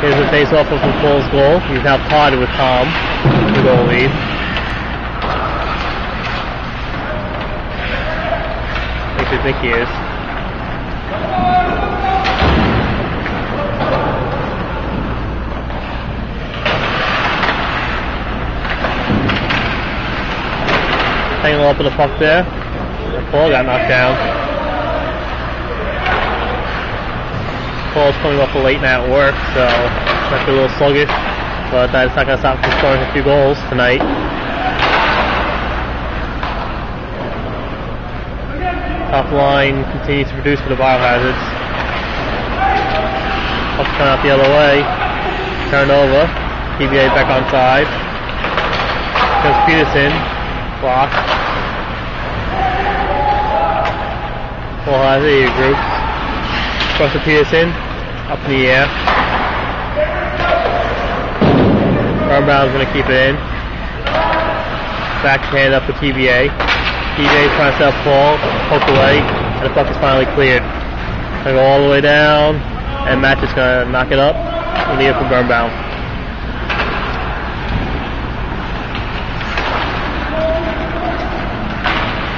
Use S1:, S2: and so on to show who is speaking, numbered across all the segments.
S1: Here's the face-off of Paul's goal. He's now tied with Tom, the goal lead. Makes you think he is. Hanging up with the puck there. Paul got knocked down. Paul's coming off a late night at work, so might be a little sluggish, but that's not going to stop him from scoring a few goals tonight. Top line continues to produce for the Biohazards. Puck's coming out the other way. Turned over. TBA back on side. Comes Peterson. Blocked. Paul has a group. Across to Peterson, up in the air. Brown's going to keep it in. Backhand up to TBA. TBA trying to set up Paul, poke away, and the puck is finally cleared. Going to go all the way down, and Matt is going to knock it up and leave it for Birnbaum.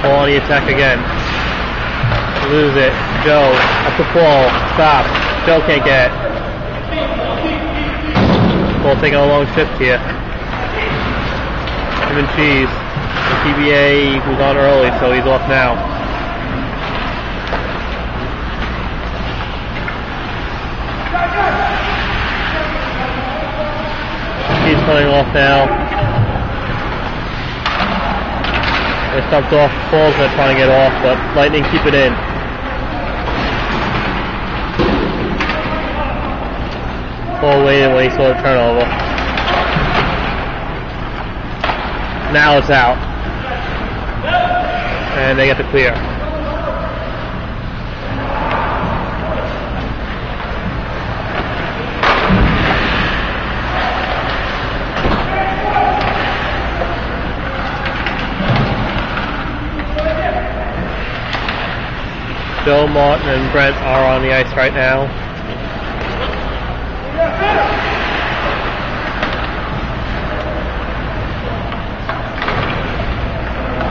S1: Paul on the attack again. Lose it. Joe, up the ball, stop. Joe can't get it. Paul taking a long shift here. Him and Cheese. The TBA was on early, so he's off now. He's coming off now. They stumped off. Paul's going to try and get off, but Lightning keep it in. Paul waited when he saw the turnover. Now it's out. And they get the clear. Joe, Martin, and Brent are on the ice right now.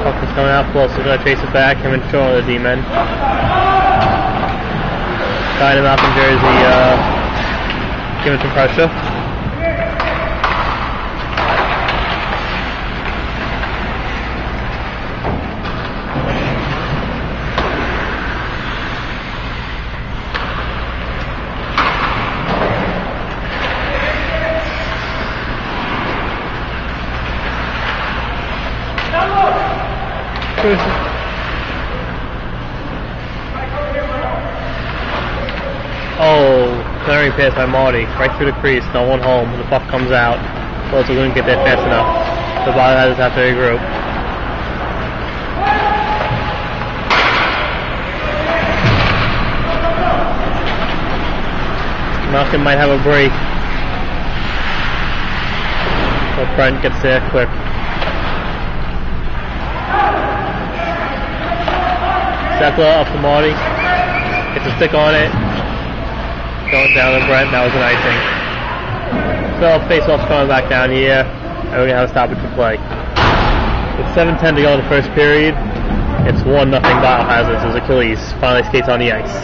S1: Puck is coming out close, so going to chase it back. Him and Sean are the D-men. Tied him up in Jersey, giving some pressure. Oh, clearing pass by Marty, right through the crease, no one home, the puck comes out. Well, we couldn't get there fast enough. The Biohazards have to regroup. Malcolm might have a break, but Brent gets there quick. Zekla up to Marty, gets a stick on it, going down to Brent, that was an icing. So face-off's coming back down here, and we're going to have a stoppage for play. With 7:10 to go in the first period, it's 1-0 Biohazards as Achilles finally skates on the ice.